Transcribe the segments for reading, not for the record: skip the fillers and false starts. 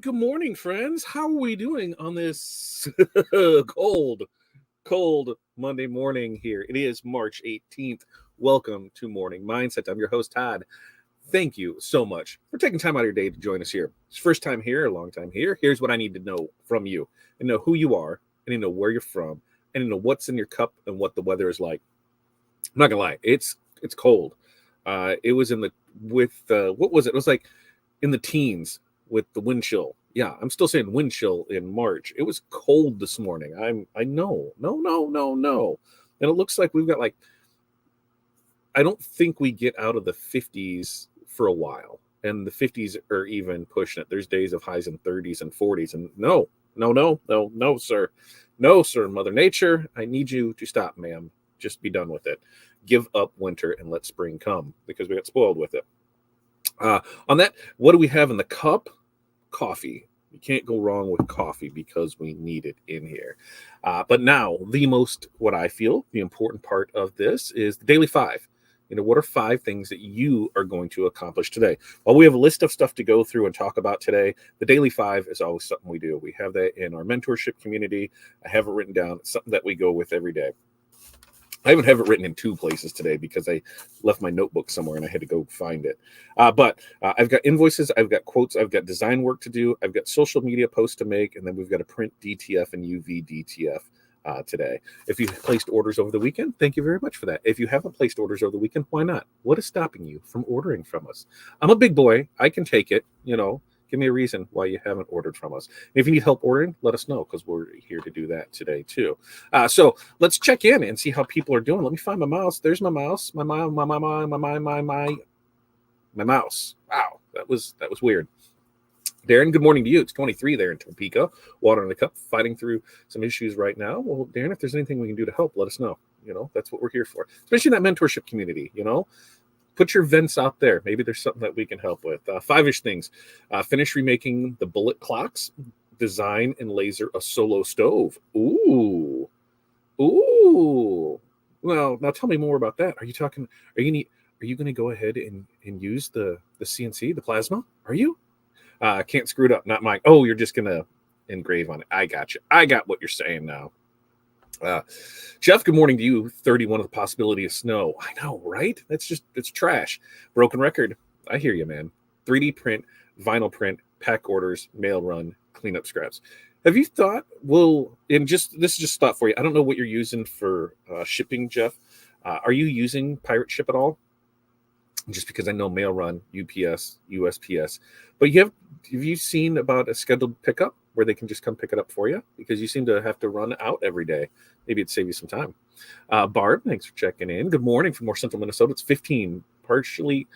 Good morning, friends. How are we doing on this cold Monday morning here? It is March 18th. Welcome to Morning Mindset. I'm your host, Todd. Thank you so much for taking time out of your day to join us here. It's first time here, a long time here. Here's what I need to know from you. I know who you are, and I know where you're from, and I know what's in your cup and what the weather is like. I'm not gonna lie, it's cold. It was what was it? It was like in the teens with the wind chill. Yeah, I'm still saying wind chill in March. It was cold this morning. I know. No. And it looks like we've got I don't think we get out of the 50s for a while. And the 50s are even pushing it. There's days of highs in 30s and 40s. And no, sir. No, sir, Mother Nature, I need you to stop, ma'am. Just be done with it. Give up winter and let spring come because we got spoiled with it. On that, what do we have in the cup? Coffee. You can't go wrong with coffee because we need it in here. But now, what I feel, the important part of this is the daily five. What are 5 things that you are going to accomplish today? While we have a list of stuff to go through and talk about today, the daily 5 is always something we do. We have that in our mentorship community. I have it written down. It's something that we go with every day. I even have it written in 2 places today because I left my notebook somewhere and I had to go find it. But I've got invoices, I've got quotes, I've got design work to do, I've got social media posts to make, and then we've got to print DTF and UV DTF today. If you placed orders over the weekend, thank you very much for that. If you haven't placed orders over the weekend, why not? What is stopping you from ordering from us? I'm a big boy. I can take it, Give me a reason why you haven't ordered from us. And if you need help ordering, let us know because we're here to do that today too. So let's check in and see how people are doing. Let me find my mouse. There's my mouse. My mouse. Wow, that was weird. Darren, good morning to you. It's 23 there in Topeka. Water in the cup, fighting through some issues right now. Well, Darren, if there's anything we can do to help, let us know. That's what we're here for, especially in that mentorship community. Put your vents out there. Maybe there's something that we can help with. 5-ish things. Finish remaking the bullet clocks. Design and laser a solo stove. Ooh. Well, now tell me more about that. Are you going to go ahead and use the CNC, the plasma? Are you? Can't screw it up. Not mine. Oh, you're just going to engrave on it. I got you. I got what you're saying now. Jeff, good morning to you. 31 of the possibility of snow. I know, right? It's trash. Broken record. I hear you, man. 3D print, vinyl print, pack orders, mail run, cleanup scraps. Have you thought, this is just thought for you. I don't know what you're using for shipping, Jeff. Are you using Pirate Ship at all? Just because I know mail run, UPS, USPS, but have you seen about a scheduled pickup where they can just come pick it up for you? Because you seem to have to run out every day. Maybe it'd save you some time. Barb, thanks for checking in. Good morning from North Central Minnesota. It's 15, partially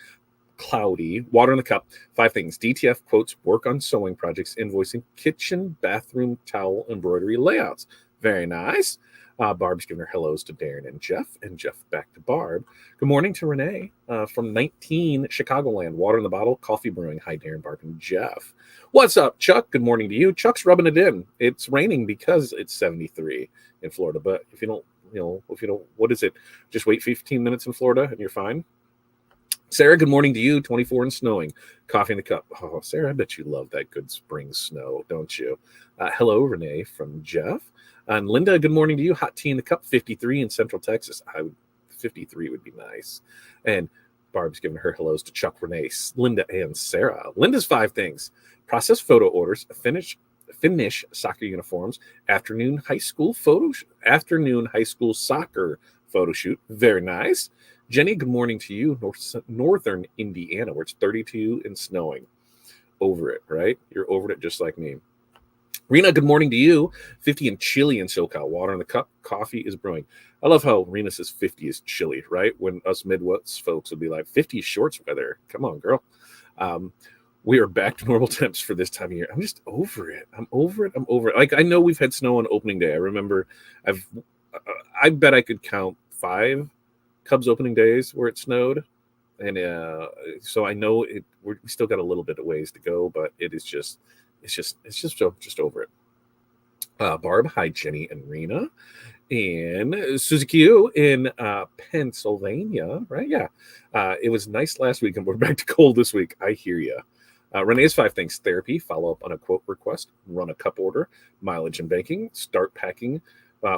cloudy, water in the cup. 5 things: DTF quotes, work on sewing projects, invoicing, kitchen, bathroom, towel, embroidery layouts. Very nice. Barb's giving her hellos to Darren and Jeff back to Barb. Good morning to Renee from 19 Chicagoland. Water in the bottle, coffee brewing. Hi, Darren, Barb, and Jeff. What's up, Chuck? Good morning to you. Chuck's rubbing it in. It's raining because it's 73 in Florida. But if you don't, what is it? Just wait 15 minutes in Florida and you're fine. Sarah, good morning to you. 24 and snowing. Coffee in the cup. Oh, Sarah, I bet you love that good spring snow, don't you? Hello, Renee from Jeff. And Linda, good morning to you. Hot tea in the cup, 53 in Central Texas. 53 would be nice. And Barb's giving her hellos to Chuck, Renee, Linda, and Sarah. Linda's 5 things: process photo orders, finish soccer uniforms, afternoon high school soccer photo shoot. Very nice. Jenny, good morning to you. Northern Indiana, where it's 32 and snowing. Over it, right? You're over it just like me. Rena, good morning to you. 50 and chilly in SoCal. Water in the cup. Coffee is brewing. I love how Rena says 50 is chilly, right? When us Midwest folks would be like, 50 is shorts weather. Come on, girl. We are back to normal temps for this time of year. I'm just over it. I'm over it. Like, I know we've had snow on opening day. I remember I bet I could count 5 Cubs opening days where it snowed. And so I know we still got a little bit of ways to go, but it's just over it. Barb, hi, Jenny and Rena. And Susie Q in Pennsylvania, right? Yeah. It was nice last week, and we're back to cold this week. I hear you. Renee's 5 things: therapy, follow up on a quote request, run a cup order, mileage and banking, start packing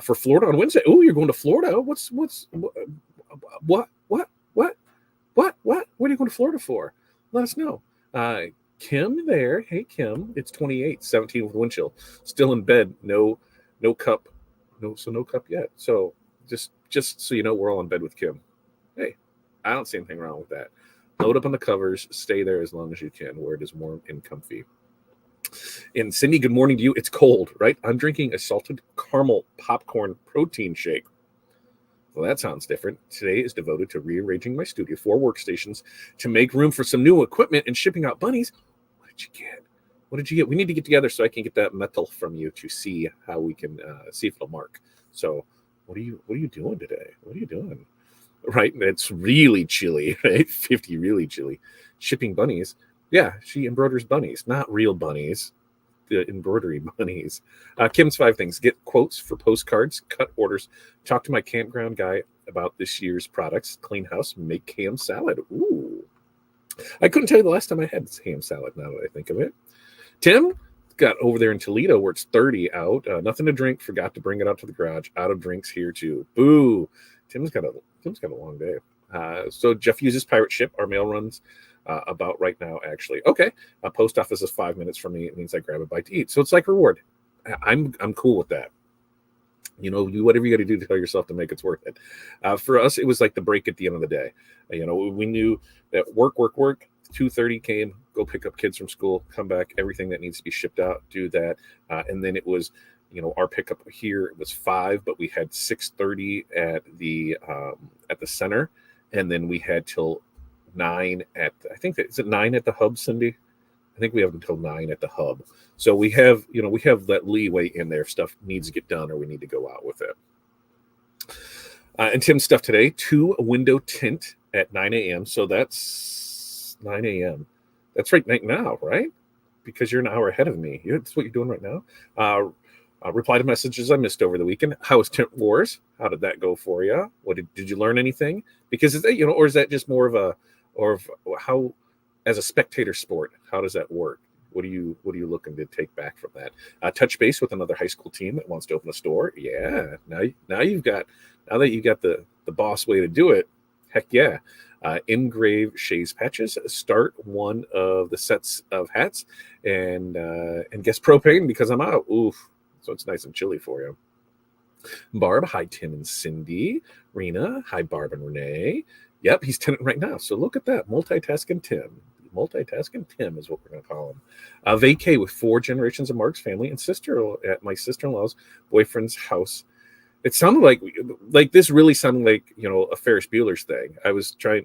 for Florida on Wednesday. Oh, you're going to Florida? What? What are you going to Florida for? Let us know. Kim there. Hey, Kim. It's 28, 17 with wind chill. Still in bed. No cup. No cup yet. So just so you know, we're all in bed with Kim. Hey, I don't see anything wrong with that. Load up on the covers. Stay there as long as you can, where it is warm and comfy. And Cindy, good morning to you. It's cold, right? I'm drinking a salted caramel popcorn protein shake. Well, that sounds different. Today is devoted to rearranging my studio, 4 workstations, to make room for some new equipment and shipping out bunnies. What did you get? We need to get together so I can get that metal from you to see how we can see if it'll mark. So what are you doing today? What are you doing? Right? It's really chilly, right? 50, really chilly. Shipping bunnies. Yeah, she embroiders bunnies, not real bunnies. The embroidery bunnies. Kim's 5 things: get quotes for postcards, cut orders, talk to my campground guy about this year's products, clean house, make ham salad. Ooh. I couldn't tell you the last time I had ham salad, now that I think of it. Tim got over there in Toledo where it's 30 out. Nothing to drink. Forgot to bring it out to the garage. Out of drinks here too. Boo. Tim's got a long day. So Jeff uses pirate ship. Our mail runs about right now, actually. Okay. Post office is 5 minutes from me. It means I grab a bite to eat. So it's like reward. I'm cool with that. You know, do whatever you got to do to tell yourself to make it worth it. For us, it was like the break at the end of the day. You know, we knew that work. 2:30 came, go pick up kids from school, come back, everything that needs to be shipped out, do that. And then it was, you know, our pickup here, it was 5, but we had 6:30 at the center. And then we had till 9 is it 9 at the hub, Cindy? I think we have until 9 at the hub. So we have that leeway in there if stuff needs to get done or we need to go out with it. And Tim's stuff today, 2 window tint at 9 a.m. So that's 9 a.m. That's right now, right? Because you're an hour ahead of me. That's what you're doing right now. Reply to messages I missed over the weekend. How was Tint Wars? How did that go for you? What did you learn anything? Because is that, or is that just more of how, as a spectator sport, how does that work? What are you looking to take back from that? Touch base with another high school team that wants to open a store. Yeah. Now that you've got the boss way to do it. Heck yeah. Engrave Shays patches. Start one of the sets of hats and guess propane because I'm out. Oof. So it's nice and chilly for you. Barb, hi Tim and Cindy. Rena, hi Barb and Renee. Yep, he's tenant right now. So look at that. Multitasking Tim. Multitasking Tim is what we're going to call him. Vacay with 4 generations of Mark's family and sister at my sister-in-law's boyfriend's house. It sounded like this really sounded like, a Ferris Bueller's thing. I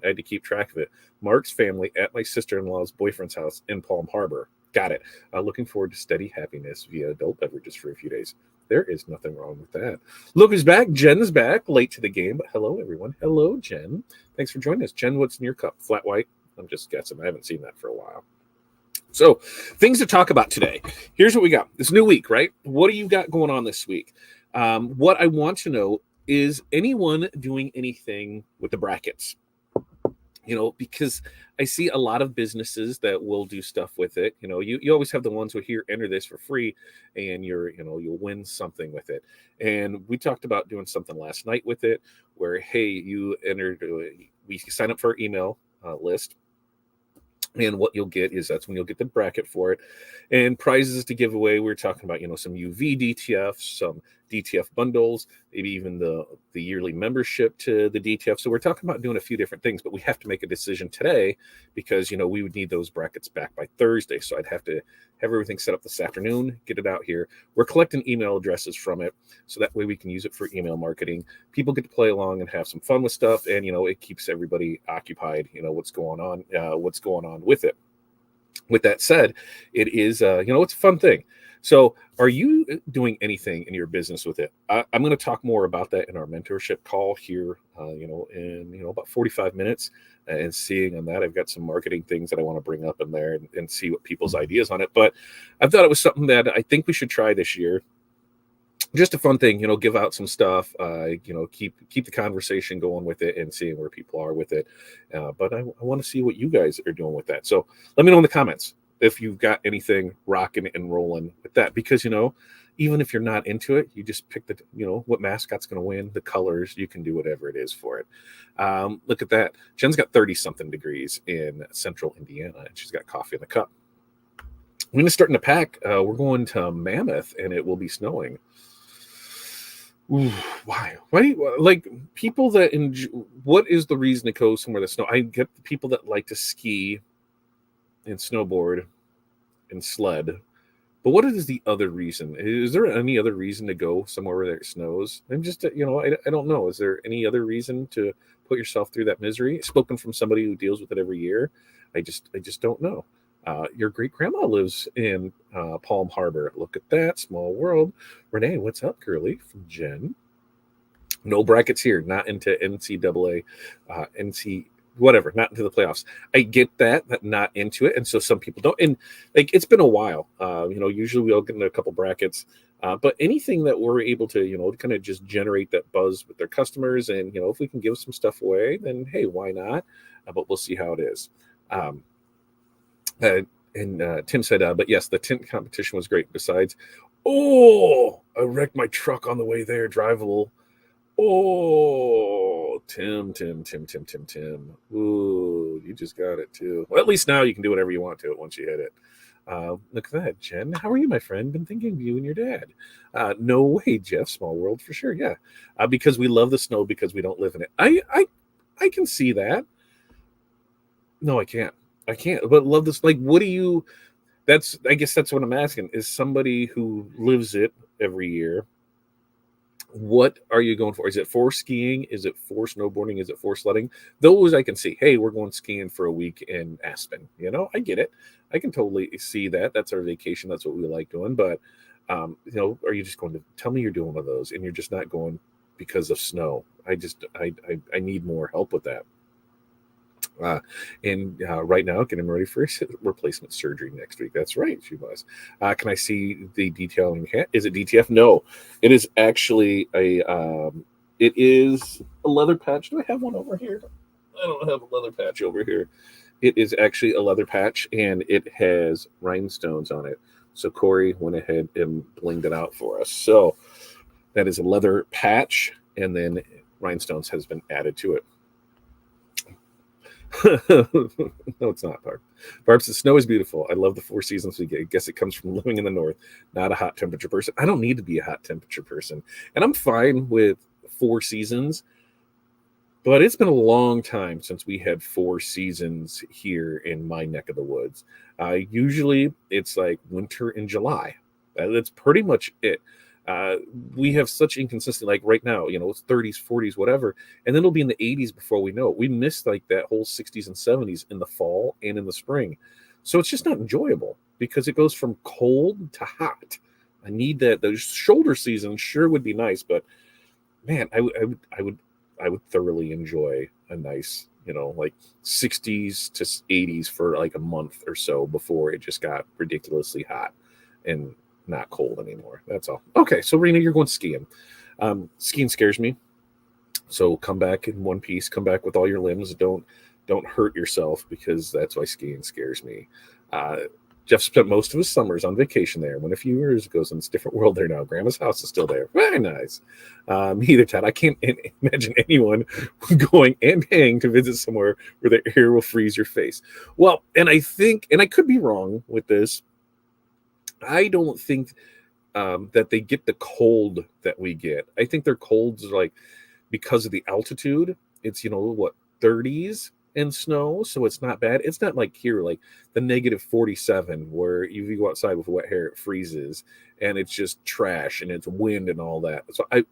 had to keep track of it. Mark's family at my sister-in-law's boyfriend's house in Palm Harbor. Got it. Looking forward to steady happiness via adult beverages for a few days. There is nothing wrong with that. Look who's back. Jen's back, late to the game, but hello, everyone. Hello, Jen. Thanks for joining us. Jen, what's in your cup? Flat white? I'm just guessing. I haven't seen that for a while. So, things to talk about today. Here's what we got. This new week, right? What do you got going on this week? What I want to know is anyone doing anything with the brackets? Because I see a lot of businesses that will do stuff with it. You always have the ones who here enter this for free and you'll win something with it. And we talked about doing something last night with it where, hey, you entered, we sign up for our email list. And what you'll get is that's when you'll get the bracket for it and prizes to give away. We're talking about, some UV DTFs, some DTF bundles, maybe even the yearly membership to the DTF. So we're talking about doing a few different things, but we have to make a decision today because, we would need those brackets back by Thursday. So I'd have to have everything set up this afternoon, get it out here. We're collecting email addresses from it. So that way we can use it for email marketing. People get to play along and have some fun with stuff. And, it keeps everybody occupied, what's going on with it. With that said, it is, it's a fun thing. So are you doing anything in your business with it? I'm going to talk more about that in our mentorship call here, in, about 45 minutes and seeing on that. I've got some marketing things that I want to bring up in there and see what people's ideas on it. But I thought it was something that I think we should try this year. Just a fun thing, give out some stuff, keep the conversation going with it and seeing where people are with it. But I want to see what you guys are doing with that. So let me know in the comments. if you've got anything rocking and rolling with that, because, even if you're not into it, you just pick what mascot's going to win, the colors, you can do whatever it is for it. Look at that. Jen's got 30 something degrees in central Indiana, and she's got coffee in the cup. I'm going to start in the pack. We're going to Mammoth, and it will be snowing. Ooh, why? Why do you like people that enjoy? What is the reason to go somewhere that snow? I get the people that like to ski and snowboard and sled, but what is the other reason? Is there any other reason to go somewhere where it snows? I'm just, I don't know. Is there any other reason to put yourself through that misery? Spoken from somebody who deals with it every year. I just don't know. Your great grandma lives in Palm Harbor. Look at that, small world. Renee, what's up, girly? From Jen. No brackets here. Not into NCAA, whatever. Not into the playoffs. I get that not into it, and so some people don't. And like it's been a while. Usually we'll get into a couple brackets, but anything that we're able to, kind of just generate that buzz with their customers, and if we can give some stuff away, then hey, why not? But we'll see how it is. And Tim said, but yes, the tint competition was great. Besides, I wrecked my truck on the way there, drivable. Oh, Tim. Ooh, you just got it too. Well, at least now you can do whatever you want to it once you hit it. Look at that, Jen. How are you, my friend? Been thinking of you and your dad. No way, Jeff. Small world for sure. Yeah, because we love the snow because we don't live in it. I can see that. No, I can't. But love this. Like, what do you? I guess that's what I'm asking. Is somebody who lives it every year? What are you going for? Is it for skiing? Is it for snowboarding? Is it for sledding? Those I can see. Hey, we're going skiing for a week in Aspen. I get it. I can totally see that. That's our vacation. That's what we like doing. But, are you just going to tell me you're doing one of those and you're just not going because of snow? I need more help with that. Right now, getting ready for replacement surgery next week. That's right, she was. Can I see the detailing hat? Is it DTF? No, it is actually it is a leather patch. Do I have one over here? I don't have a leather patch over here. It is actually a leather patch, and it has rhinestones on it. So Corey went ahead and blinged it out for us. So that is a leather patch, and then rhinestones has been added to it. No, it's not, Barb. Barb says, snow is beautiful. I love the 4 seasons we get. I guess it comes from living in the north, not a hot temperature person. I don't need to be a hot temperature person. And I'm fine with 4 seasons, but it's been a long time since we had 4 seasons here in my neck of the woods. Usually it's like winter in July. That's pretty much it. We have such inconsistency, like right now, it's 30s, 40s, whatever, and then it'll be in the 80s before we know it. We missed like that whole 60s and 70s in the fall and in the spring. So it's just not enjoyable because it goes from cold to hot. I need that. Those shoulder seasons sure would be nice, but man, I would thoroughly enjoy a nice, like 60s to 80s for like a month or so before it just got ridiculously hot and not cold anymore. That's all. Okay, so Rena, you're going skiing. Skiing scares me. So come back in one piece. Come back with all your limbs. Don't hurt yourself, because that's why skiing scares me. Jeff spent most of his summers on vacation there. Went a few years ago, so it's a different world there now. Grandma's house is still there. Very nice. Me either, Todd. I can't imagine anyone going and paying to visit somewhere where the air will freeze your face. Well, and I think, and I could be wrong with this, I don't think that they get the cold that we get. I think their colds are like, because of the altitude, it's, 30s and snow. So it's not bad. It's not like here, like the negative 47, where if you go outside with wet hair, it freezes and it's just trash and it's wind and all that. So I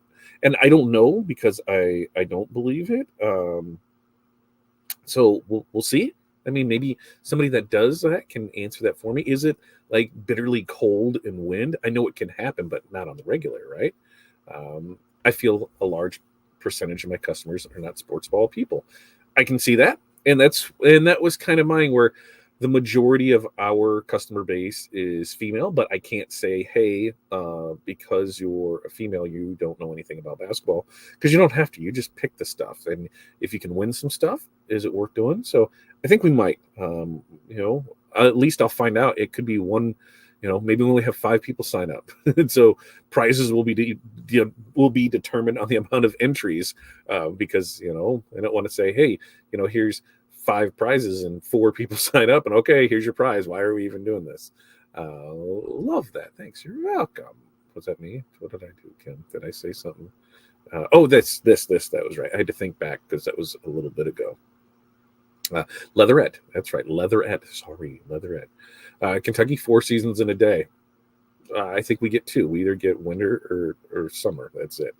don't know, because I don't believe it. So we'll see. I mean, maybe somebody that does that can answer that for me. Is it like bitterly cold and wind? I know it can happen, but not on the regular, right? I feel a large percentage of my customers are not sports ball people. I can see that. And that was kind of mine, where the majority of our customer base is female, but I can't say, hey, because you're a female, you don't know anything about basketball, because you don't have to. You just pick the stuff. And if you can win some stuff, is it worth doing? So I think we might, at least I'll find out. It could be one, maybe we only have 5 people sign up. And so prizes will be determined on the amount of entries, because, I don't want to say, hey, here's 5 prizes and 4 people sign up and okay, here's your prize. Why are we even doing this? Love that. Thanks. You're welcome. Was that me? What did I do, Kim? Did I say something? This. That was right. I had to think back because that was a little bit ago. Leatherette. That's right. Leatherette. Sorry, Leatherette. Kentucky 4 seasons in a day. I think we get 2. We either get winter or summer. That's it.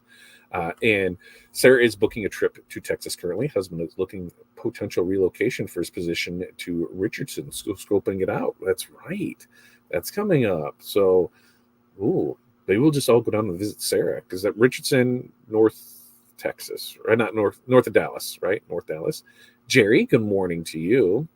And Sarah is booking a trip to Texas currently. Husband is looking potential relocation for his position to Richardson, scoping it out. That's right. That's coming up. So, maybe we'll just all go down and visit Sarah, because at Richardson, North Texas, or not north of Dallas, right? North Dallas. Jerry, good morning to you.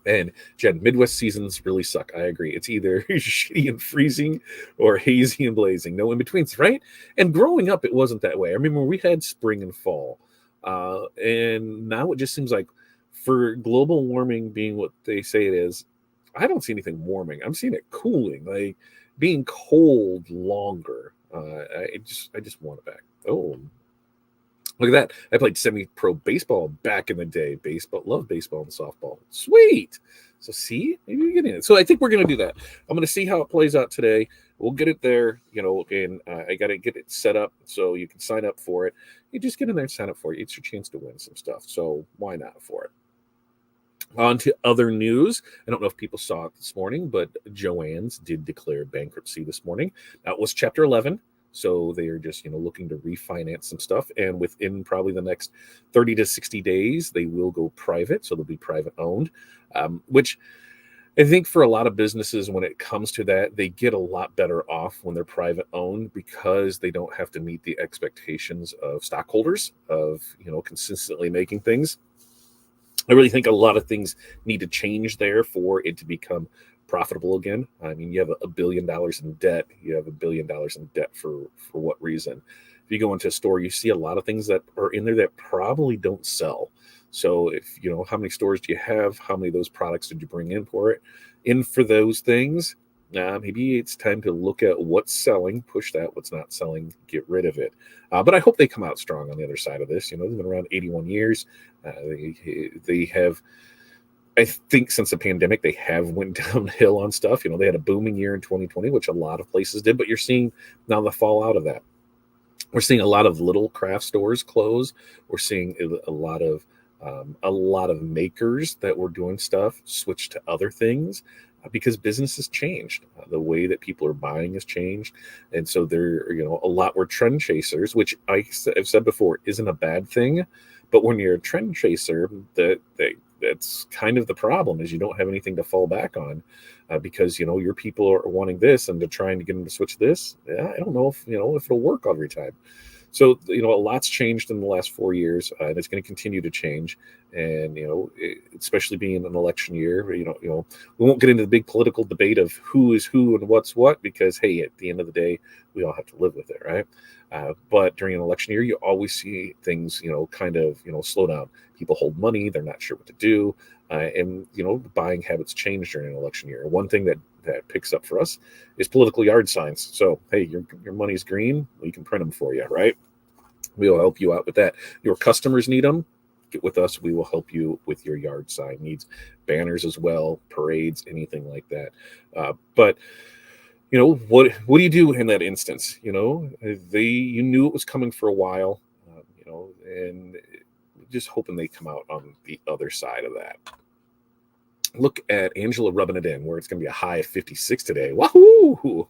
And Jen, Midwest seasons really suck. I agree. It's either shitty and freezing or hazy and blazing. No in-betweens, right? And growing up, it wasn't that way. I remember we had spring and fall. And now it just seems like, for global warming being what they say it is, I don't see anything warming. I'm seeing it cooling, like being cold longer. I just want it back. Oh, look at that. I played semi-pro baseball back in the day. Love baseball and softball. Sweet. So see, maybe you're getting it. So I think we're going to do that. I'm going to see how it plays out today. We'll get it there, and I got to get it set up so you can sign up for it. You just get in there and sign up for it. It's your chance to win some stuff. So why not for it? On to other news. I don't know if people saw it this morning, but Joanns did declare bankruptcy this morning. That was Chapter 11. So they are just, looking to refinance some stuff. And within probably the next 30 to 60 days, they will go private. So they'll be private owned, which I think for a lot of businesses, when it comes to that, they get a lot better off when they're private owned, because they don't have to meet the expectations of stockholders of, consistently making things. I really think a lot of things need to change there for it to become profitable again. I mean, you have $1 billion in debt. You have $1 billion in debt for what reason? If you go into a store, you see a lot of things that are in there that probably don't sell. So if, how many stores do you have? How many of those products did you bring in for those things? Maybe it's time to look at what's selling, push that, what's not selling, get rid of it. But I hope they come out strong on the other side of this. They've been around 81 years. They have, I think since the pandemic, they have went downhill on stuff. They had a booming year in 2020, which a lot of places did, but you're seeing now the fallout of that. We're seeing a lot of little craft stores close. We're seeing a lot of makers that were doing stuff switch to other things, because business has changed. The way that people are buying has changed. And so there, a lot were trend chasers, which I've said before isn't a bad thing. But when you're a trend chaser, that's kind of the problem, is you don't have anything to fall back on, because, your people are wanting this and they're trying to get them to switch this. I don't know if it'll work every time. So, a lot's changed in the last 4 years, and it's going to continue to change. And, especially being an election year, we won't get into the big political debate of who is who and what's what, because, hey, at the end of the day, we all have to live with it, right? But during an election year, you always see things, kind of, slow down. People hold money. They're not sure what to do. And, buying habits change during an election year. One thing that picks up for us is political yard signs. So, hey, your money's green. We can print them for you, right? We'll help you out with that. Your customers need them. Get with us. We will help you with your yard sign needs, banners as well, parades, anything like that. But what do you do in that instance? You knew it was coming for a while, and just hoping they come out on the other side of that. Look at Angela rubbing it in, where it's going to be a high of 56 today. Wahoo!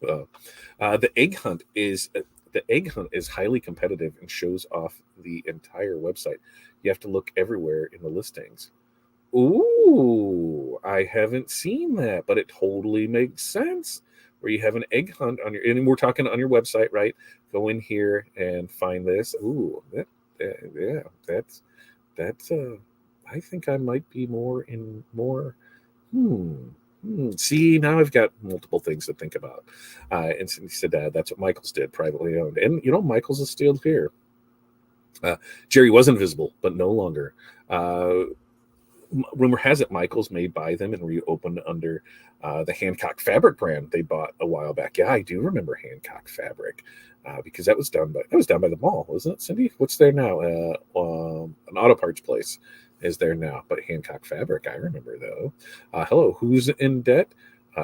The egg hunt is highly competitive and shows off the entire website. You have to look everywhere in the listings. Ooh, I haven't seen that, but it totally makes sense. Where you have an egg hunt on and we're talking on your website, right? Go in here and find this. Ooh, that's I think I might be more. See, now I've got multiple things to think about. And he said that's what Michael's did, privately owned. And, Michael's is still here. Jerry was invisible, but no longer. rumor has it Michaels may buy them and reopen under the Hancock fabric brand they bought a while back. Yeah, I do remember Hancock fabric because that was down by the mall, wasn't it, Cindy? What's there now? An auto parts place is there now, but Hancock fabric, I remember though. Hello, who's in debt?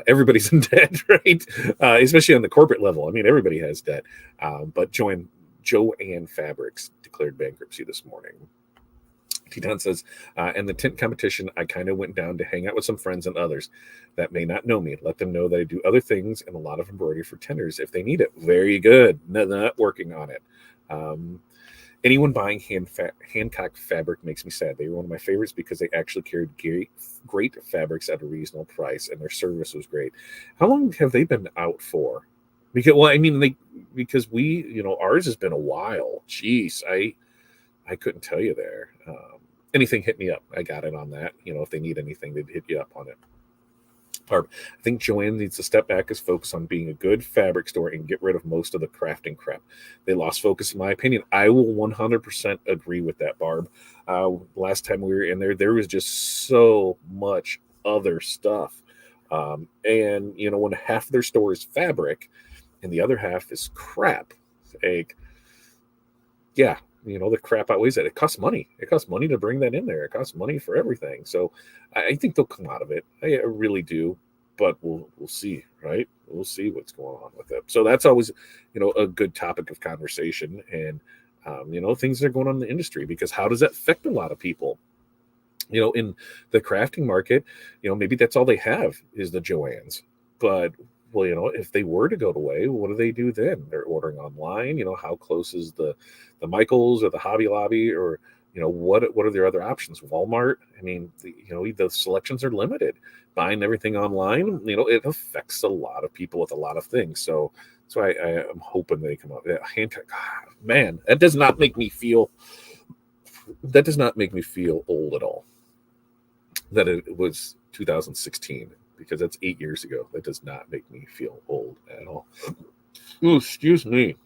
Everybody's in debt, right? Especially on the corporate level. I mean, everybody has debt. But Joann Fabrics declared bankruptcy this morning. T-Town says, and the tint competition, I kind of went down to hang out with some friends and others that may not know me. Let them know that I do other things and a lot of embroidery for tenders if they need it. Very good. Not working on it. Anyone buying Hancock fabric makes me sad. They were one of my favorites because they actually carried great fabrics at a reasonable price, and their service was great. How long have they been out for? Because ours has been a while. Jeez, I couldn't tell you there. Anything, hit me up. I got it on that. If they need anything, they'd hit you up on it. I think Joann needs to step back and focus on being a good fabric store and get rid of most of the crafting crap. They lost focus, in my opinion. I will 100% agree with that, Barb. Last time we were in there was just so much other stuff. And, when half of their store is fabric and the other half is crap, the crap outweighs it. It costs money. It costs money to bring that in there. It costs money for everything. So I think they'll come out of it. I really do. But we'll see, right? We'll see what's going on with it. So that's always, a good topic of conversation. And, things that are going on in the industry, because how does that affect a lot of people? In the crafting market, maybe that's all they have is the Joanns. But if they were to go away, what do they do then? They're ordering online. How close is the Michaels or the Hobby Lobby, or what are their other options? Walmart. I mean, the selections are limited. Buying everything online, it affects a lot of people with a lot of things. So that's why I'm hoping they come out. Hancock, man, that does not make me feel old at all. That it was 2016. Because that's 8 years ago. That does not make me feel old at all. Ooh, excuse me.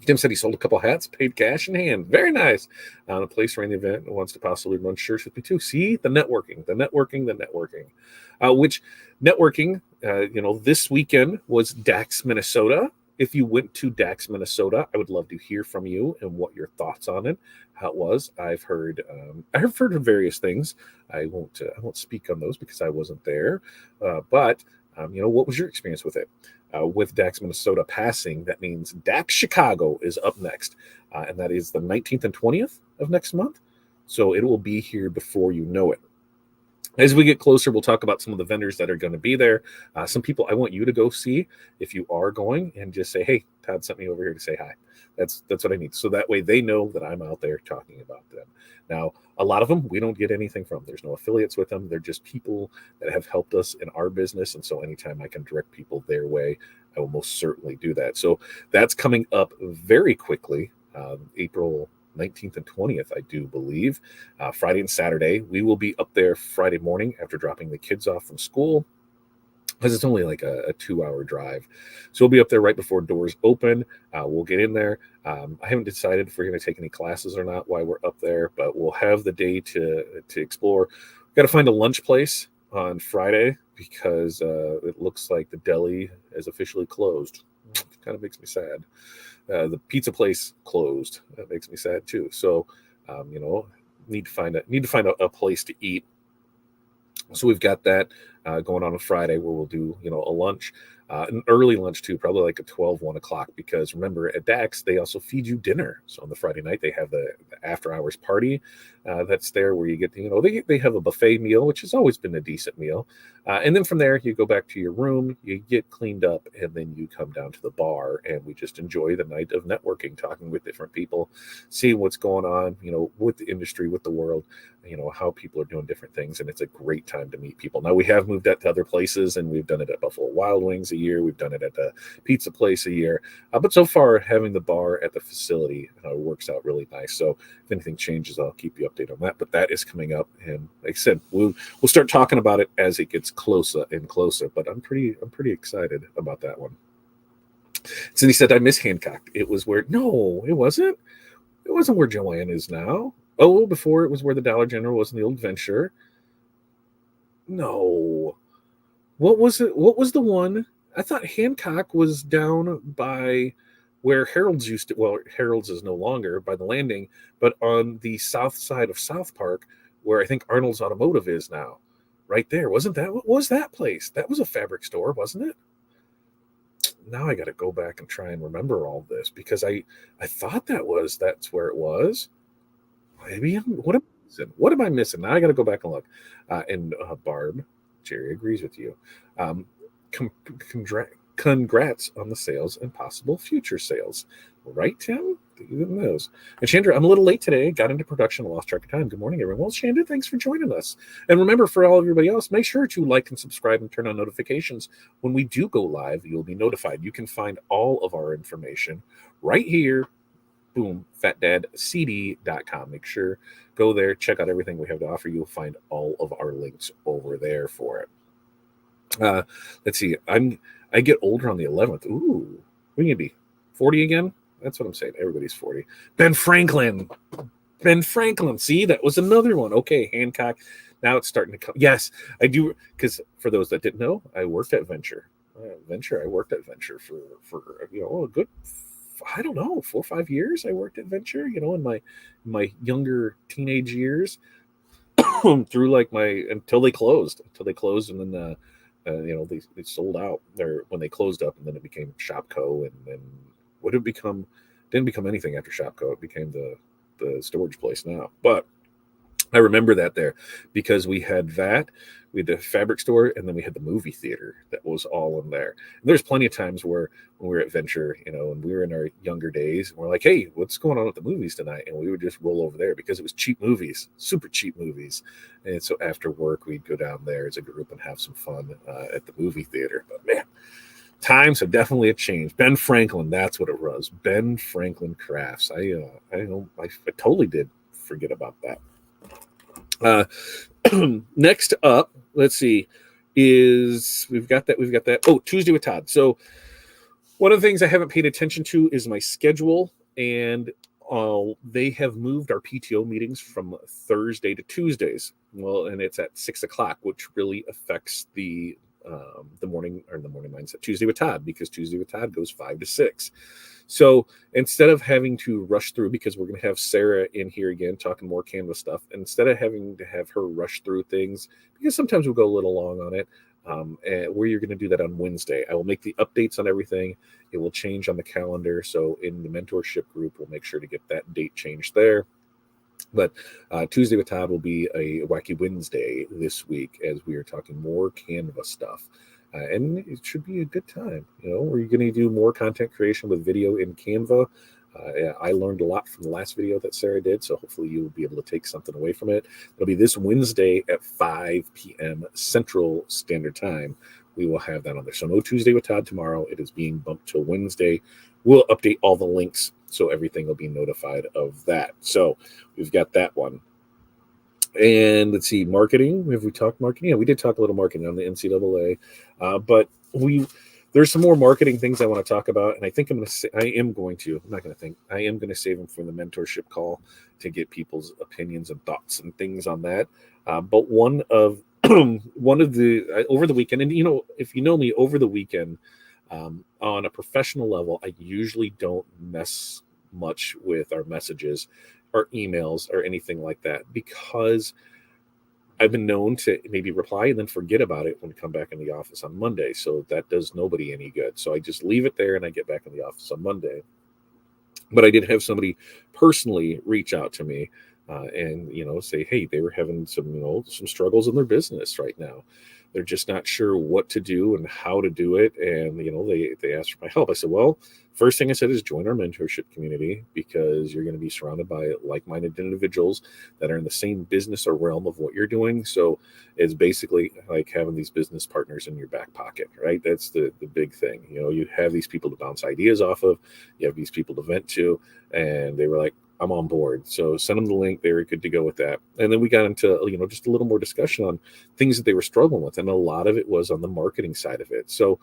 Tim said he sold a couple hats, paid cash in hand. Very nice. A place ran the event and wants to possibly run shirts with me too. See, the networking. Which networking, this weekend was Dax, Minnesota. If you went to Dax, Minnesota, I would love to hear from you and what your thoughts on it, how it was. I've heard of various things. I won't speak on those because I wasn't there. But what was your experience with it? With Dax, Minnesota passing, that means Dax Chicago is up next, and that is the 19th and 20th of next month. So it will be here before you know it. As we get closer, we'll talk about some of the vendors that are going to be there. Some people I want you to go see if you are going, and just say, hey, Todd sent me over here to say hi. That's what I need. So that way they know that I'm out there talking about them. Now, a lot of them, we don't get anything from. There's no affiliates with them. They're just people that have helped us in our business. And so anytime I can direct people their way, I will most certainly do that. So that's coming up very quickly, April 19th and 20th, I do believe. Friday and Saturday, we will be up there Friday morning after dropping the kids off from school, because it's only like a 2-hour drive. So we'll be up there right before doors open. We'll get in there. I haven't decided if we're going to take any classes or not while we're up there, but we'll have the day to explore. We've got to find a lunch place on Friday because it looks like the deli is officially closed. It kind of makes me sad. The pizza place closed. That makes me sad too. So, need to find a place to eat. So we've got that going on Friday where we'll do, a lunch, an early lunch too, probably like at 1 o'clock, because remember at Dax, they also feed you dinner. So on the Friday night, they have the after hours party that's there where you get, they have a buffet meal, which has always been a decent meal. And then from there, you go back to your room, you get cleaned up, and then you come down to the bar, and we just enjoy the night of networking, talking with different people, seeing what's going on, with the industry, with the world, how people are doing different things. And it's a great time to meet people. Now, we have moved that to other places, and we've done it at Buffalo Wild Wings a year. We've done it at the pizza place a year. But so far, having the bar at the facility works out really nice. So if anything changes, I'll keep you updated on that. But that is coming up. And like I said, we'll start talking about it as it gets closer and closer. But I'm pretty excited about that one. Cindy said, I miss Hancock. It was where, no, it wasn't. It wasn't where Joann is now. Oh, before it was where the Dollar General was in the old Venture. No. What was it? What was the one? I thought Hancock was down by where Harold's used to. Well, Harold's is no longer by the landing, but on the south side of South Park, where I think Arnold's Automotive is now. Right there. Wasn't that what was that place? That was a fabric store, wasn't it? Now I got to go back and try and remember all this because I thought that's where it was. Maybe what am I missing? What am I missing? Now I got to go back and look. And Barb, Jerry agrees with you. Um, congrats on the sales and possible future sales. Right, Tim? Who knows? And Chandra, I'm a little late today. Got into production, lost track of time. Good morning, everyone. Well, Chandra, thanks for joining us. And remember, for all everybody else, make sure to like and subscribe and turn on notifications. When we do go live, you'll be notified. You can find all of our information right here. Boom, fatdadcd.com. Make sure go there, check out everything we have to offer. You'll find all of our links over there for it. Let's see. I get older on the 11th. Ooh, what are you gonna be? 40 again? That's what I'm saying. Everybody's 40. Ben Franklin. See, that was another one. Okay, Hancock. Now it's starting to come. Yes, I do. Because for those that didn't know, I worked at Venture. I worked at Venture for a good, I don't know, 4 or 5 years. I worked at Venture. In my younger teenage years, through until they closed, and then they sold out there when they closed up, and then it became Shopco, and then what did it become? Didn't become anything after Shopco. It became the storage place now. But I remember that there because we had the fabric store, and then we had the movie theater that was all in there. And there's plenty of times where when we were at Venture, and we were in our younger days, and we're like, hey, what's going on at the movies tonight? And we would just roll over there because it was cheap movies, super cheap movies. And so after work, we'd go down there as a group and have some fun at the movie theater. But man, times have definitely changed. Ben Franklin, that's what it was. Ben Franklin Crafts. I totally did forget about that. Next up, let's see, is we've got that. Oh, Tuesday with Todd. So one of the things I haven't paid attention to is my schedule, and they have moved our PTO meetings from Thursday to Tuesdays. Well, and it's at 6:00, which really affects the morning mindset Tuesday with Todd, because Tuesday with Todd goes 5 to 6. So instead of having to rush through, because we're going to have Sarah in here again talking more Canva stuff, instead of having to have her rush through things, because sometimes we'll go a little long on it, and you're going to do that on Wednesday. I will make the updates on everything. It will change on the calendar. So in the mentorship group, we'll make sure to get that date changed there. But Tuesday with Todd will be a wacky Wednesday this week as we are talking more Canva stuff. And it should be a good time. We're going to do more content creation with video in Canva. I learned a lot from the last video that Sarah did, so hopefully you'll be able to take something away from it. It'll be this Wednesday at 5 p.m. Central Standard Time. We will have that on there. So no Tuesday with Todd tomorrow. It is being bumped to Wednesday. We'll update all the links so everything will be notified of that. So we've got that one. And let's see, marketing. Have we talked marketing? Yeah, we did talk a little marketing on the NCAA, but there's some more marketing things I want to talk about, and I think I'm going to save them for the mentorship call to get people's opinions and thoughts and things on that. But one of the over the weekend, and if you know me, over the weekend, on a professional level, I usually don't mess much with our messages or emails or anything like that, because I've been known to maybe reply and then forget about it when I come back in the office on Monday. So that does nobody any good. So I just leave it there and I get back in the office on Monday. But I did have somebody personally reach out to me and say, hey, they were having some struggles in their business right now. They're just not sure what to do and how to do it. And, they asked for my help. I said, well, first thing I said is join our mentorship community, because you're going to be surrounded by like-minded individuals that are in the same business or realm of what you're doing. So it's basically like having these business partners in your back pocket, right? That's the big thing. You have these people to bounce ideas off of. You have these people to vent to. And they were like, I'm on board. So send them the link. They were good to go with that. And then we got into, just a little more discussion on things that they were struggling with. And a lot of it was on the marketing side of it. So,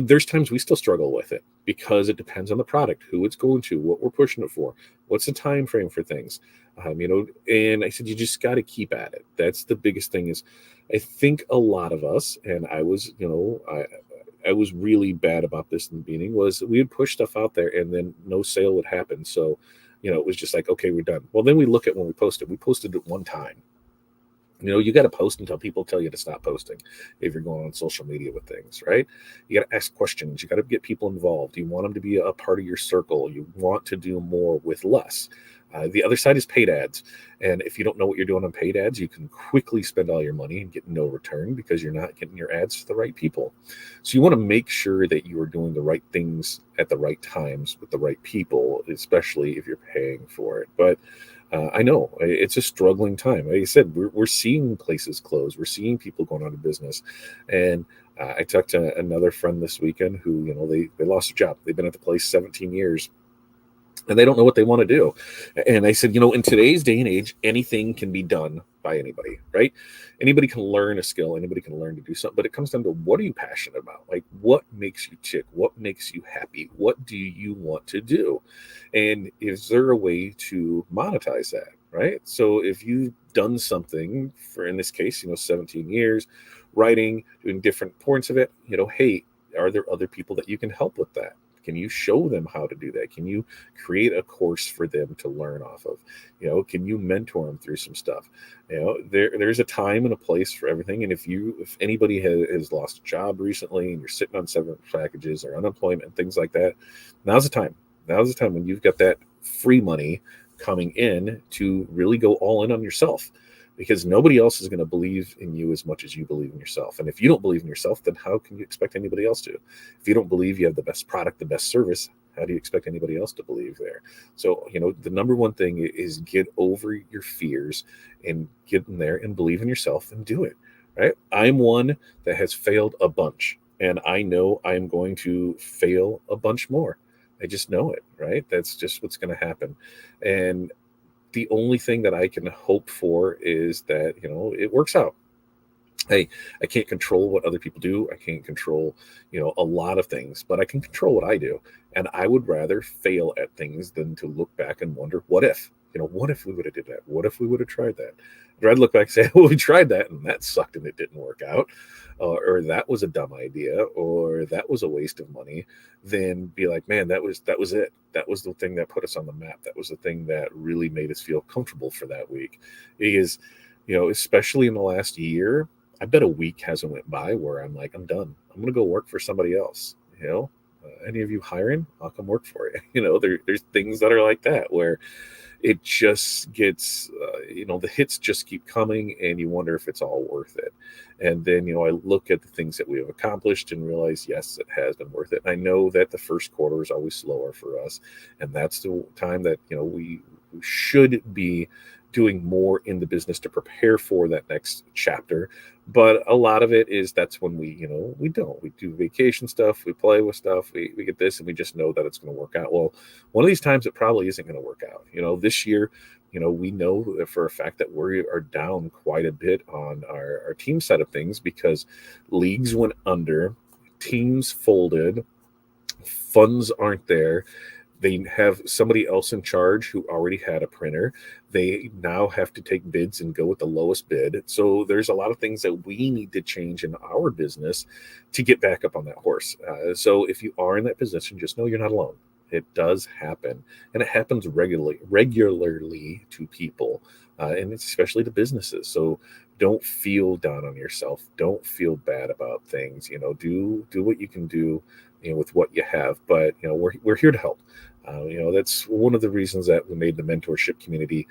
there's times we still struggle with it. because it depends on the product, who it's going to, what we're pushing it for, what's the time frame for things. And I said, you just got to keep at it. That's the biggest thing. Is I think a lot of us, and I was, I was really bad about this in the beginning, was we would push stuff out there and then no sale would happen. So, it was just like, okay, we're done. Well, then we look at when we posted it one time. You got to post until people tell you to stop posting if you're going on social media with things, right? You got to ask questions. You got to get people involved. You want them to be a part of your circle. You want to do more with less. The other side is paid ads. And if you don't know what you're doing on paid ads, you can quickly spend all your money and get no return because you're not getting your ads to the right people. So you want to make sure that you are doing the right things at the right times with the right people, especially if you're paying for it. But I know it's a struggling time. Like I said, we're seeing places close. We're seeing people going out of business. And I talked to another friend this weekend who, they lost their job. They've been at the place 17 years. And they don't know what they want to do. And I said, in today's day and age, anything can be done by anybody, right? Anybody can learn a skill. Anybody can learn to do something. But it comes down to, what are you passionate about? Like, what makes you tick? What makes you happy? What do you want to do? And is there a way to monetize that, right? So if you've done something for, in this case, 17 years, writing, doing different points of it, hey, are there other people that you can help with that? Can you show them how to do that? Can you create a course for them to learn off of? Can you mentor them through some stuff? There's a time and a place for everything. And if anybody has lost a job recently and you're sitting on severance packages or unemployment and things like that, now's the time. Now's the time when you've got that free money coming in to really go all in on yourself. Because nobody else is going to believe in you as much as you believe in yourself. And if you don't believe in yourself, then how can you expect anybody else to? If you don't believe you have the best product, the best service, how do you expect anybody else to believe there? So, the number one thing is get over your fears and get in there and believe in yourself and do it, right? I'm one that has failed a bunch, and I know I'm going to fail a bunch more. I just know it, right? That's just what's going to happen. And the only thing that I can hope for is that, it works out. I can't control what other people do. I can't control, a lot of things, but I can control what I do. And I would rather fail at things than to look back and wonder, what if? What if we would have did that? What if we would have tried that? I'd rather look back and say, well, we tried that and that sucked and it didn't work out. Or that was a dumb idea, or that was a waste of money, than be like, man, that was it. That was the thing that put us on the map. That was the thing that really made us feel comfortable for that week. Because, especially in the last year, I bet a week hasn't went by where I'm like, I'm done. I'm going to go work for somebody else. Any of you hiring? I'll come work for you. There's things that are like that where it just gets, the hits just keep coming and you wonder if it's all worth it. And then, I look at the things that we have accomplished and realize, yes, it has been worth it. And I know that the first quarter is always slower for us. And that's the time that, we should be doing more in the business to prepare for that next chapter. But a lot of it is that's when we do vacation stuff, we play with stuff, we get this, and we just know that it's going to work out. Well, one of these times it probably isn't going to work out. This year, we know that for a fact that we are down quite a bit on our team side of things because leagues went under, teams folded, funds aren't there. They have somebody else in charge who already had a printer. They now have to take bids and go with the lowest bid. So there's a lot of things that we need to change in our business to get back up on that horse. So if you are in that position, just know you're not alone. It does happen, and it happens regularly to people, and especially to businesses. So don't feel down on yourself. Don't feel bad about things. Do what you can do, with what you have. But we're here to help. That's one of the reasons that we made the mentorship community.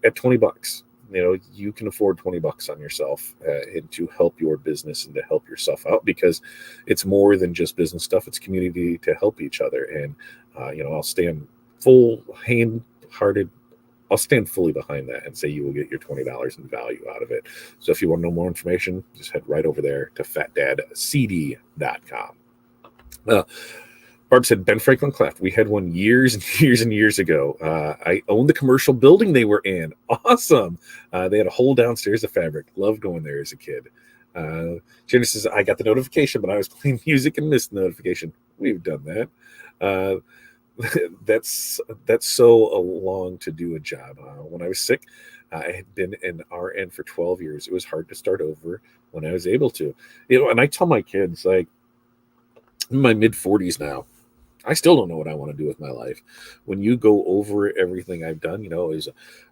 At $20, you can afford $20 on yourself and to help your business and to help yourself out, because it's more than just business stuff. It's community to help each other. And I'll stand I'll stand fully behind that and say you will get your $20 in value out of it. So if you want to know more information, just head right over there to fatdadcd.com. Barb said, Ben Franklin Cleft. We had one years and years and years ago. I owned the commercial building they were in. Awesome. They had a whole downstairs of fabric. Loved going there as a kid. Jenny says, I got the notification, but I was playing music and missed the notification. We've done that. Uh, that's so long to do a job. When I was sick, I had been an RN for 12 years. It was hard to start over when I was able to. And I tell my kids, like, I'm in my mid 40s now. I still don't know what I want to do with my life. When you go over everything I've done, as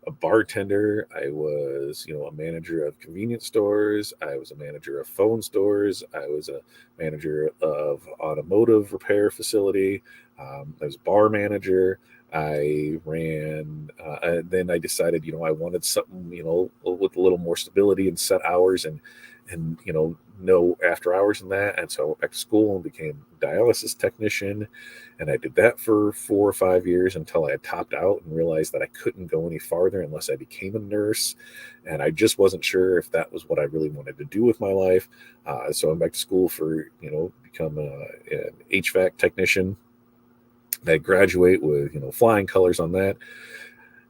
a bartender, I was, a manager of convenience stores. I was a manager of phone stores. I was a manager of automotive repair facility. I was a bar manager. I ran, then I decided, I wanted something, with a little more stability and set hours and no after hours and that. And so I went back to school and became a dialysis technician. And I did that for 4 or 5 years until I had topped out and realized that I couldn't go any farther unless I became a nurse. And I just wasn't sure if that was what I really wanted to do with my life. So I'm back to school for, become an HVAC technician. I graduate with, flying colors on that.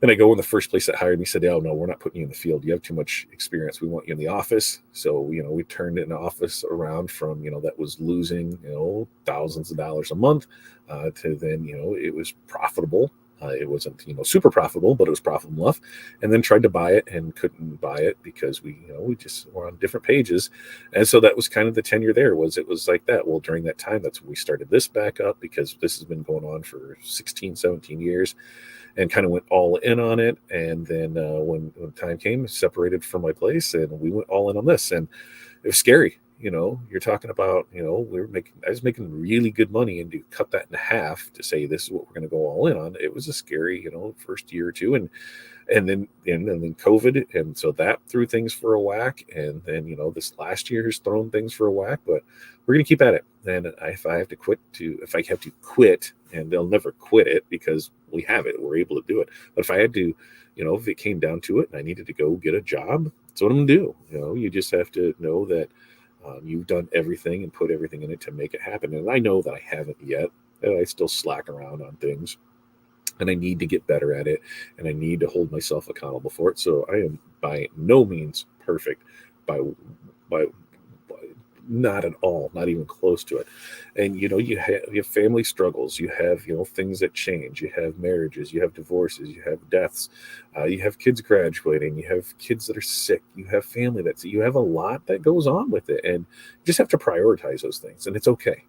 And I go in the first place that hired me said, oh, no, we're not putting you in the field. You have too much experience. We want you in the office. So, we turned an office around from, that was losing, thousands of dollars a month to then, it was profitable. It wasn't, super profitable, but it was profitable enough. And then tried to buy it and couldn't buy it because we just were on different pages. And so that was kind of the tenure there. It was like that. Well, during that time, that's when we started this back up because this has been going on for 16, 17 years. And kind of went all in on it. And then when time came, separated from my place, and we went all in on this. And it was scary. You're talking about, I was making really good money, and to cut that in half to say this is what we're going to go all in on. It was a scary, first year or two, and then COVID, and so that threw things for a whack. And then this last year has thrown things for a whack, but we're going to keep at it. And if I have to quit, and they'll never quit it because we have it, we're able to do it. But if I had to, if it came down to it, and I needed to go get a job, that's what I'm going to do. You just have to know that you've done everything and put everything in it to make it happen. And I know that I haven't yet. I still slack around on things. And I need to get better at it, and I need to hold myself accountable for it. So I am by no means perfect, by not at all, not even close to it. And you have family struggles, you have things that change, you have marriages, you have divorces, you have deaths, you have kids graduating, you have kids that are sick, you have family you have a lot that goes on with it, and you just have to prioritize those things. And it's okay.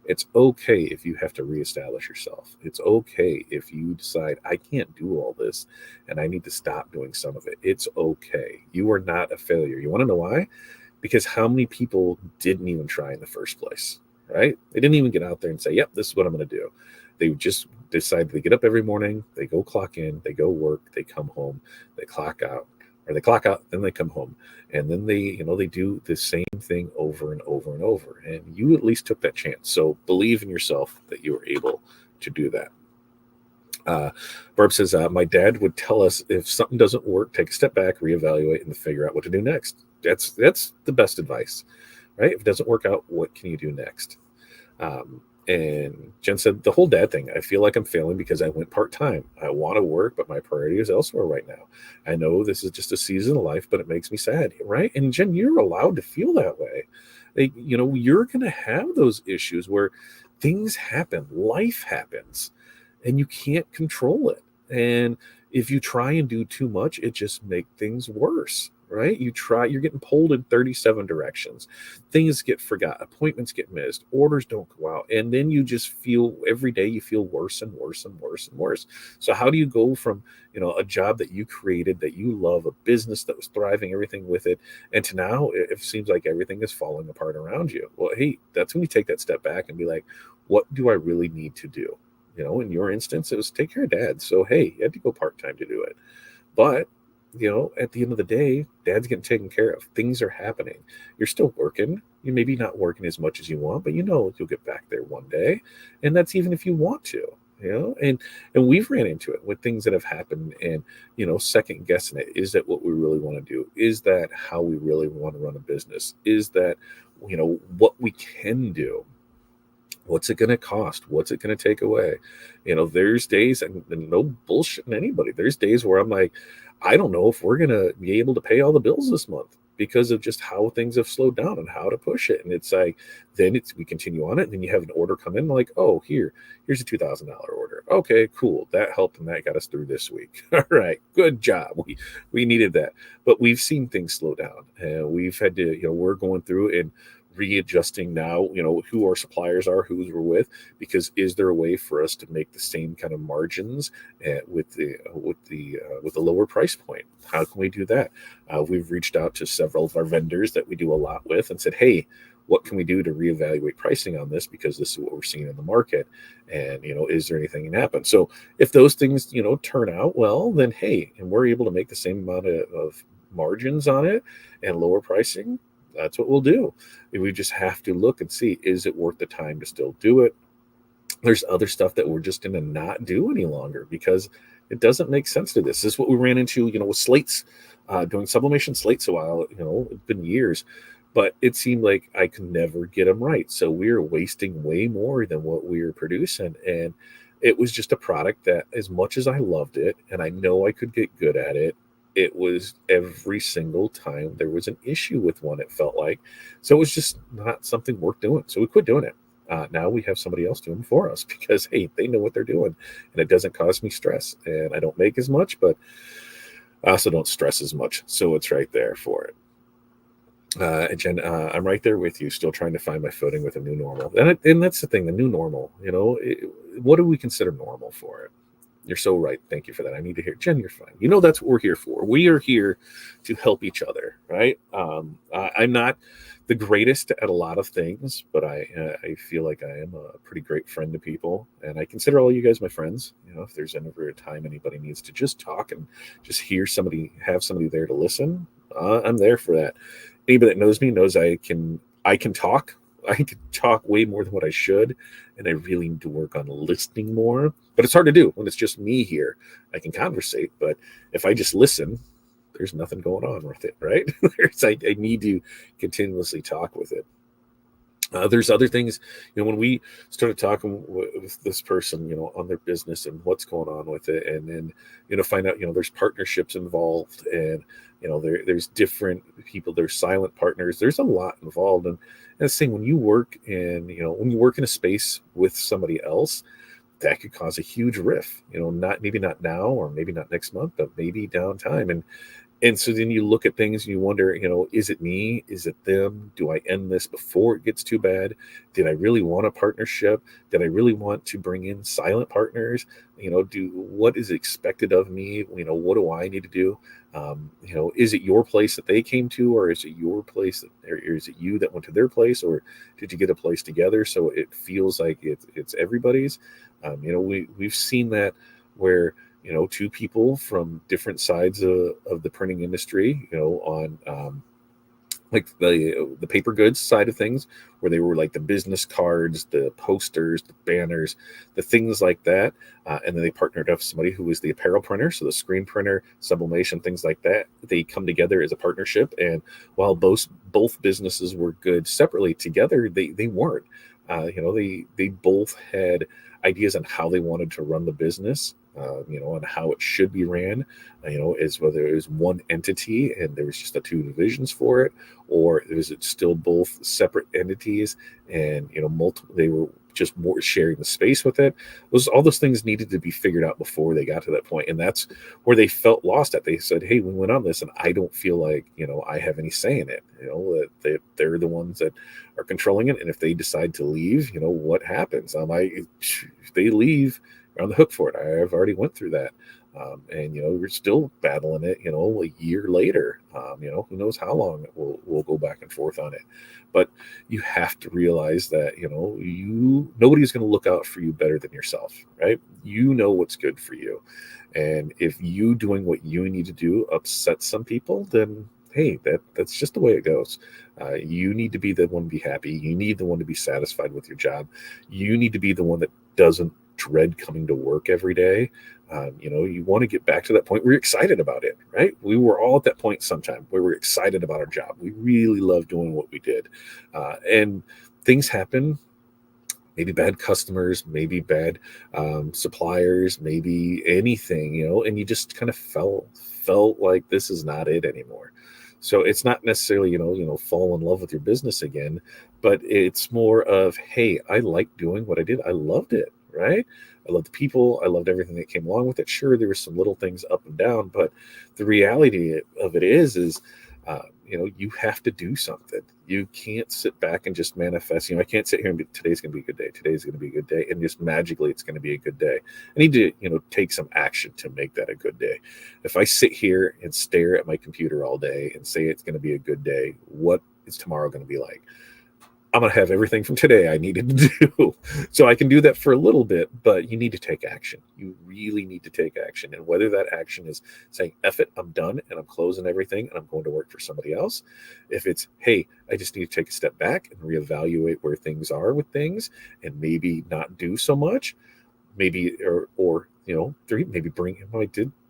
It's okay if you have to reestablish yourself. It's okay if you decide, I can't do all this and I need to stop doing some of it. It's okay. You are not a failure. You want to know why? Because how many people didn't even try in the first place, right? They didn't even get out there and say, yep, this is what I'm going to do. They just decide they get up every morning, they go clock in, they go work, they come home, they clock out, then they come home. And then they do the same thing over and over and over. And you at least took that chance. So believe in yourself that you were able to do that. Barb says, my dad would tell us if something doesn't work, take a step back, reevaluate, and figure out what to do next. That's the best advice, right? If it doesn't work out, what can you do next? And Jen said, the whole dad thing, I feel like I'm failing because I went part-time. I want to work, but my priority is elsewhere right now. I know this is just a season of life, but it makes me sad, right? And Jen, you're allowed to feel that way. You're going to have those issues where things happen, life happens, and you can't control it. And if you try and do too much, it just makes things worse. Right? You're getting pulled in 37 directions. Things get forgot, appointments get missed, orders don't go out. And then you just feel every day you feel worse and worse and worse and worse. So how do you go from, a job that you created, that you love, a business that was thriving, everything with it, and to now it seems like everything is falling apart around you? Well, hey, that's when you take that step back and be like, what do I really need to do? In your instance, it was take care of dad. So, hey, you had to go part-time to do it. But at the end of the day, dad's getting taken care of. Things are happening. You're still working. You maybe not working as much as you want, but you'll get back there one day. And that's even if you want to, and we've ran into it with things that have happened and, second guessing it. Is that what we really want to do? Is that how we really want to run a business? Is that, what we can do? What's it going to cost? What's it going to take away? There's days, and no bullshitting anybody. There's days where I'm like, I don't know if we're going to be able to pay all the bills this month. because of just how things have slowed down and how to push it. And it's like, then we continue on it. And then you have an order come in like, oh, here's a $2,000 order. Okay, cool. That helped. And that got us through this week. All right, good job. We needed that. But we've seen things slow down, and we've had to, we're going through and readjusting now, who our suppliers are, who we're with, because is there a way for us to make the same kind of margins with the lower price point? How can we do that? We've reached out to several of our vendors that we do a lot with and said, hey, what can we do to reevaluate pricing on this? Because this is what we're seeing in the market. And, is there anything that can happen? So if those things, turn out well, then, hey, and we're able to make the same amount of margins on it and lower pricing, that's what we'll do. We just have to look and see, is it worth the time to still do it? There's other stuff that we're just going to not do any longer because it doesn't make sense to this. This is what we ran into, with slates, doing sublimation slates a while, it's been years, but it seemed like I could never get them right. So we were wasting way more than what we were producing. And it was just a product that, as much as I loved it, and I know I could get good at it, it was every single time there was an issue with one, it felt like. So it was just not something worth doing. So we quit doing it. Now we have somebody else doing them for us because, hey, they know what they're doing and it doesn't cause me stress. And I don't make as much, but I also don't stress as much. So it's right there for it. And Jen, I'm right there with you, still trying to find my footing with a new normal. And that's the thing, the new normal, what do we consider normal for it? You're so right. Thank you for that. I need to hear, Jen, you're fine. That's what we're here for. We are here to help each other, right? I'm not the greatest at a lot of things, but I feel like I am a pretty great friend to people. And I consider all you guys my friends. If there's ever a time anybody needs to just talk and just hear somebody, have somebody there to listen, I'm there for that. Anybody that knows me knows I can talk. I can talk way more than what I should, and I really need to work on listening more. But it's hard to do when it's just me here. I can conversate, but if I just listen, there's nothing going on with it, right? I need to continuously talk with it. There's other things, when we started talking with this person, on their business and what's going on with it, and then, find out, there's partnerships involved, and, there's different people, there's silent partners, there's a lot involved. And that's the thing, when you work in a space with somebody else, that could cause a huge rift, maybe not now, or maybe not next month, but maybe down time. And so then you look at things and you wonder, is it me? Is it them? Do I end this before it gets too bad? Did I really want a partnership? Did I really want to bring in silent partners? What is expected of me? What do I need to do? Is it your place that they came to, or is it your place or is it you that went to their place, or did you get a place together so it feels like it's everybody's? We've seen that where, two people from different sides of the printing industry, on like the paper goods side of things, where they were like the business cards, the posters, the banners, the things like that. And then they partnered up with somebody who was the apparel printer, so the screen printer, sublimation, things like that. They come together as a partnership. And while both businesses were good separately, together they weren't. They both had ideas on how they wanted to run the business, on how it should be ran, as whether it was one entity and there was just the two divisions for it, or is it still both separate entities and, multiple, they were just more sharing the space with it. All those things needed to be figured out before they got to that point. And that's where they felt lost at. They said, hey, we went on this and I don't feel like, I have any say in it, that they're the ones that are controlling it. And if they decide to leave, what happens? If they leave, you're on the hook for it. I've already went through that. And we're still battling it, a year later. Who knows how long we'll go back and forth on it. But you have to realize that, nobody's going to look out for you better than yourself, right? You know what's good for you. And if you doing what you need to do upsets some people, then hey, that's just the way it goes. You need to be the one to be happy. You need the one to be satisfied with your job. You need to be the one that doesn't dread coming to work every day. You want to get back to that point where you're excited about it, right? We were all at that point sometime where we're excited about our job. We really love doing what we did. And things happen, maybe bad customers, maybe bad suppliers, maybe anything, and you just kind of felt like this is not it anymore. So it's not necessarily, fall in love with your business again, but it's more of, hey, I like doing what I did. I loved it, right? I loved the people. I loved everything that came along with it. Sure, there were some little things up and down, but the reality of it is, you have to do something. You can't sit back and just manifest. I can't sit here and be, today's going to be a good day. Today's going to be a good day. And just magically it's going to be a good day. I need to, take some action to make that a good day. If I sit here and stare at my computer all day and say it's going to be a good day, what is tomorrow going to be like? I'm going to have everything from today I needed to do. So I can do that for a little bit, but you need to take action. You really need to take action. And whether that action is saying, F it, I'm done and I'm closing everything and I'm going to work for somebody else. If it's, hey, I just need to take a step back and reevaluate where things are with things and maybe not do so much, maybe, or three, maybe bring,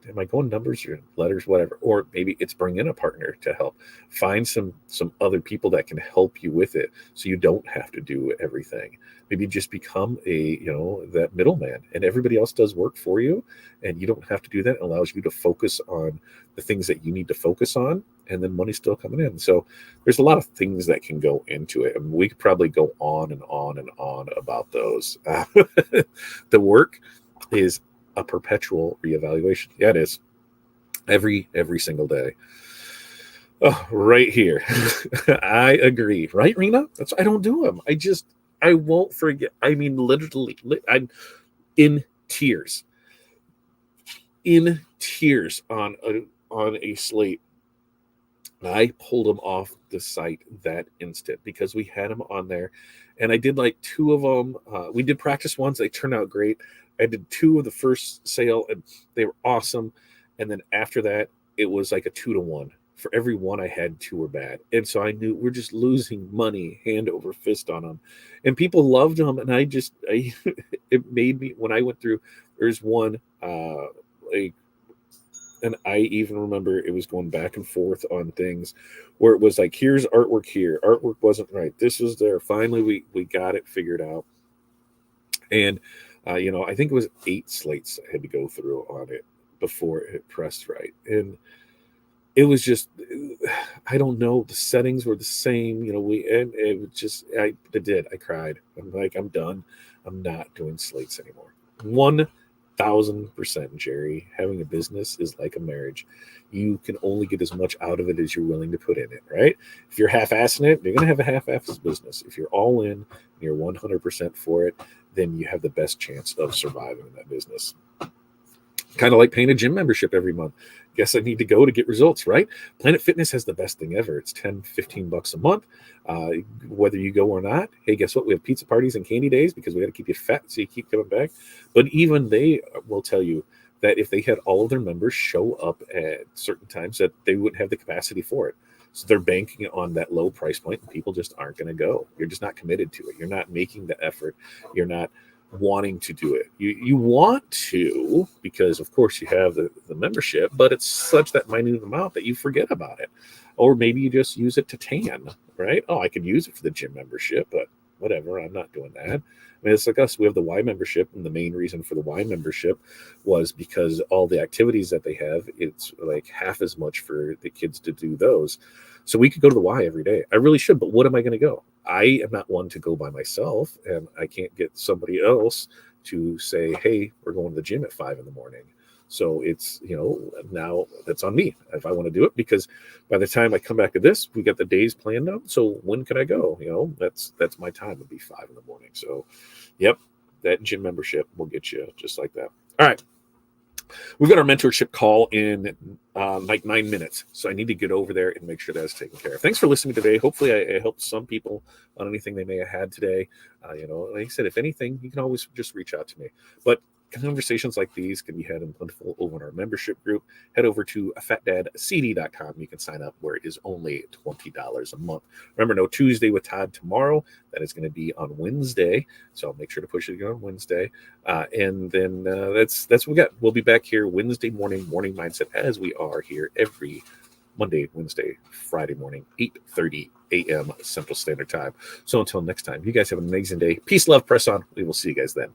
am I going numbers or letters, whatever, or maybe it's bring in a partner to help. Find some other people that can help you with it so you don't have to do everything. Maybe just become that middleman and everybody else does work for you and you don't have to do that. It allows you to focus on the things that you need to focus on and then money's still coming in. So there's a lot of things that can go into it. And we could probably go on and on and on about those. The work is a perpetual reevaluation. Yeah, it is. Every single day. Oh, right here. I agree. Right, Rena? I don't do them. I won't forget. I mean, literally, I'm in tears. In tears on a slate. I pulled them off the site that instant because we had them on there. And I did like 2 of them. We did practice ones. They turned out great. I did 2 of the first sale and they were awesome. And then after that, it was like a 2-to-1. For every one I had, 2 were bad. And so I knew we're just losing money hand over fist on them. And people loved them. And it made me, when I went through, there's one, and I even remember it was going back and forth on things where it was like, here's artwork here. Artwork wasn't right. This was there. Finally, we got it figured out. And, I think it was 8 slates I had to go through on it before it pressed right. And it was just, I don't know. The settings were the same, and it was just, I cried. I'm like, I'm done. I'm not doing slates anymore. 1,000%, Jerry. Having a business is like a marriage. You can only get as much out of it as you're willing to put in it, right? If you're half-assing it, you're going to have a half-assed business. If you're all in, and you're 100% for it, then you have the best chance of surviving in that business. Kind of like paying a gym membership every month. Guess I need to go to get results, right? Planet Fitness has the best thing ever. It's $10-15 a month. Whether you go or not, hey, guess what? We have pizza parties and candy days because we got to keep you fat so you keep coming back. But even they will tell you that if they had all of their members show up at certain times, that they wouldn't have the capacity for it. So they're banking on that low price point and people just aren't going to go. You're just not committed to it. You're not making the effort. You're not wanting to do it. You want to, because of course you have the membership, but it's such that minute amount that you forget about it. Or maybe you just use it to tan, right? Oh, I could use it for the gym membership, but whatever, I'm not doing that. I mean, it's like us. We have the Y membership, and the main reason for the Y membership was because all the activities that they have, it's like half as much for the kids to do those. So we could go to the Y every day. I really should, but what am I going to go? I am not one to go by myself, and I can't get somebody else to say, hey, we're going to the gym at 5 a.m. So it's, now that's on me if I want to do it, because by the time I come back to this, we got the days planned out. So when can I go? That's my time would be 5 a.m. So, yep, that gym membership will get you just like that. All right. We've got our mentorship call in like 9 minutes. So I need to get over there and make sure that's taken care of. Thanks for listening today. Hopefully I helped some people on anything they may have had today. Like I said, if anything, you can always just reach out to me. But conversations like these can be had in plentiful over in our membership group. Head over to fatdadcd.com. You can sign up where it is only $20 a month. Remember, no Tuesday with Todd tomorrow. That is going to be on Wednesday. So I'll make sure to push it again on Wednesday. And then that's what we got. We'll be back here Wednesday morning mindset, as we are here every Monday, Wednesday, Friday morning, 8:30 a.m. Central Standard Time. So until next time, you guys have an amazing day. Peace, love, press on. We will see you guys then.